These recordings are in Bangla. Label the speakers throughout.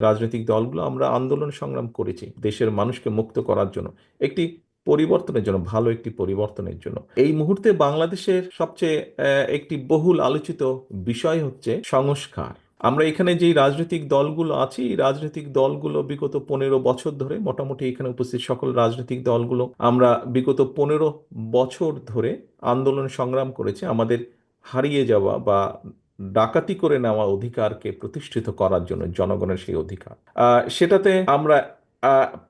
Speaker 1: রাজনৈতিক দলগুলো আমরা আন্দোলন সংগ্রাম করেছি দেশের মানুষকে মুক্ত করার জন্য, একটি পরিবর্তনের জন্য, ভালো একটি পরিবর্তনের জন্য। এই মুহূর্তে বাংলাদেশের সবচেয়ে একটি বহুল আলোচিত বিষয় হচ্ছে সংস্কার। আমরা এখানে যেই রাজনৈতিক দলগুলো আছি, এই রাজনৈতিক দলগুলো বিগত 15 বছর ধরে, মোটামুটি এখানে উপস্থিত সকল রাজনৈতিক দলগুলো আমরা বিগত 15 বছর ধরে আন্দোলন সংগ্রাম করেছি আমাদের হারিয়ে যাওয়া বা ডাকাতি করে নেওয়া অধিকারকে প্রতিষ্ঠিত করার জন্য, জনগণের সেই অধিকার। সেটাতে আমরা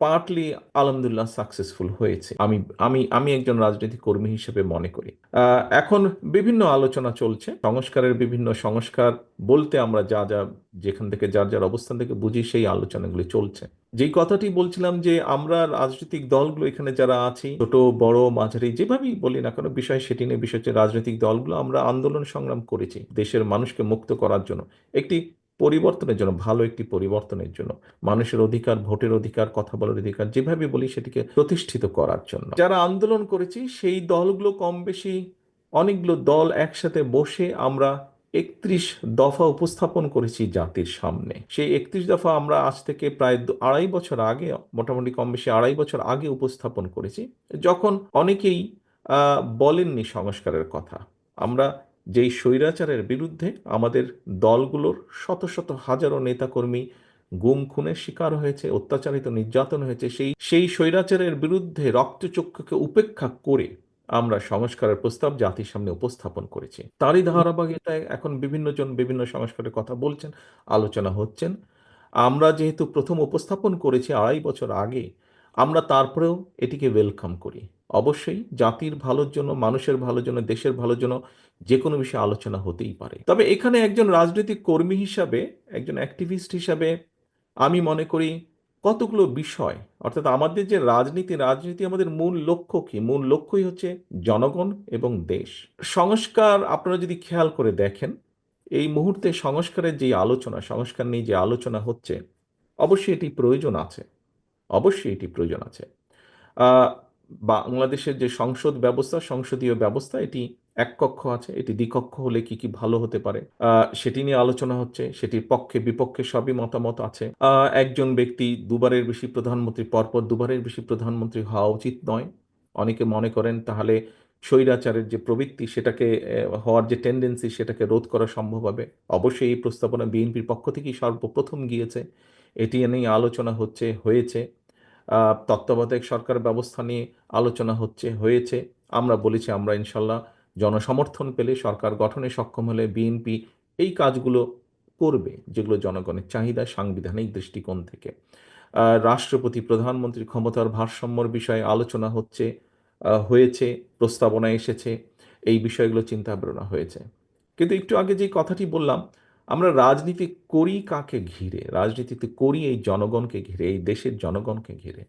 Speaker 1: পার্টলি আলহামদুলিল্লাহ সাকসেসফুল হয়েছে, আমি আমি আমি একজন রাজনৈতিক কর্মী হিসেবে মনে করি। এখন বিভিন্ন আলোচনা চলছে সংস্কারের, বিভিন্ন সংস্কার বলতে আমরা যা যা যেখান থেকে যার যার অবস্থান থেকে বুঝি, সেই আলোচনাগুলি চলছে। যেই কথাটি বলছিলাম যে আমরা রাজনৈতিক দলগুলো এখানে যারা আছি, ছোট বড় মাঝারি যেভাবেই বলি না কেন, বিষয় সেটি নিয়ে, বিষয় হচ্ছে রাজনৈতিক দলগুলো আমরা আন্দোলন সংগ্রাম করেছি দেশের মানুষকে মুক্ত করার জন্য, একটি পরিবর্তনের জন্য, ভালো একটি পরিবর্তনের জন্য, মানুষের অধিকার, ভোটের অধিকার, কথা বলার অধিকার যেভাবে বলি সেটিকে প্রতিষ্ঠিত করার জন্য যারা আন্দোলন করেছি, সেই দলগুলো কম বেশি অনেকগুলো দল একসাথে বসে আমরা 31 দফা উপস্থাপন করেছি জাতির সামনে। সেই 31 দফা আমরা আজ থেকে প্রায় 2.5 বছর আগে, মোটামুটি কম বেশি 2.5 বছর আগে উপস্থাপন করেছি, যখন অনেকেই বলেননি সংস্কারের কথা। আমরা যেই স্বৈরাচারের বিরুদ্ধে আমাদের দলগুলোর শত শত হাজারো নেতাকর্মী গুম খুনের শিকার হয়েছে, অত্যাচারিত নির্যাতন হয়েছে, সেই সেই স্বৈরাচারের বিরুদ্ধে রক্তচক্ষুকে উপেক্ষা করে আমরা সংস্কারের প্রস্তাব জাতির সামনে উপস্থাপন করেছি। তারই ধারাবাহিকতায় এখন বিভিন্ন জন বিভিন্ন সংস্কারের কথা বলছেন, আলোচনা হচ্ছেন। আমরা যেহেতু প্রথম উপস্থাপন করেছি 2.5 বছর আগে, আমরা তারপরেও এটিকে ওয়েলকাম করি। অবশ্যই জাতির ভালোর জন্য, মানুষের ভালোর জন্য, দেশের ভালোর জন্য যে কোনো বিষয়ে আলোচনা হতেই পারে। তবে এখানে একজন রাজনৈতিক কর্মী হিসাবে, একজন অ্যাক্টিভিস্ট হিসাবে আমি মনে করি কতগুলো বিষয়, অর্থাৎ আমাদের যে রাজনীতি, রাজনীতি আমাদের মূল লক্ষ্য কি? মূল লক্ষ্যই হচ্ছে জনগণ এবং দেশ। সংস্কার আপনারা যদি খেয়াল করে দেখেন, এই মুহূর্তে সংস্কারের যে আলোচনা, সংস্কার নিয়ে যে আলোচনা হচ্ছে, অবশ্যই এটি প্রয়োজন আছে, অবশ্যই এটি প্রয়োজন আছে। আহ, বাংলাদেশের যে সংসদ ব্যবস্থা, সংসদীয় ব্যবস্থা, এটি এক কক্ষ আছে, এটি দ্বিকক্ষ হলে কি কি ভালো হতে পারে সেটি নিয়ে আলোচনা হচ্ছে। সেটির পক্ষে বিপক্ষে সবই মতামত আছে। একজন ব্যক্তি দুবারের বেশি প্রধানমন্ত্রী, পরপর দুবারের বেশি প্রধানমন্ত্রী হওয়া উচিত নয়। অনেকে মনে করেন তাহলে স্বৈরাচারের যে প্রবৃত্তি, সেটাকে হওয়ার যে টেন্ডেন্সি, সেটাকে রোধ করা সম্ভব হবে। অবশ্যই এই প্রস্তাবনা বিএনপির পক্ষ থেকেই সর্বপ্রথম গিয়েছে, এটি নিয়ে আলোচনা হয়েছে। তত্ত্বাবধায়ক সরকার ব্যবস্থা নিয়ে আলোচনা হয়েছে। আমরা বলেছি আমরা ইনশাল্লাহ জনসমর্থন পেলে, সরকার গঠনে সক্ষম হলে বিএনপি এই কাজগুলো করবে যেগুলো জনগণের চাহিদা, সাংবিধানিক দৃষ্টিকোণ থেকে। রাষ্ট্রপতি প্রধানমন্ত্রীর ক্ষমতার ভারসাম্যর বিষয়ে আলোচনা হয়েছে, প্রস্তাবনা এসেছে, এই বিষয়গুলো চিন্তা ভাবনা হয়েছে। কিন্তু একটু আগে যে কথাটি বললাম, আমরা রাজনীতি করি কাকে ঘিরে? রাজনীতিতে করি এই জনগণকে ঘিরে, এই দেশের জনগণকে ঘিরে।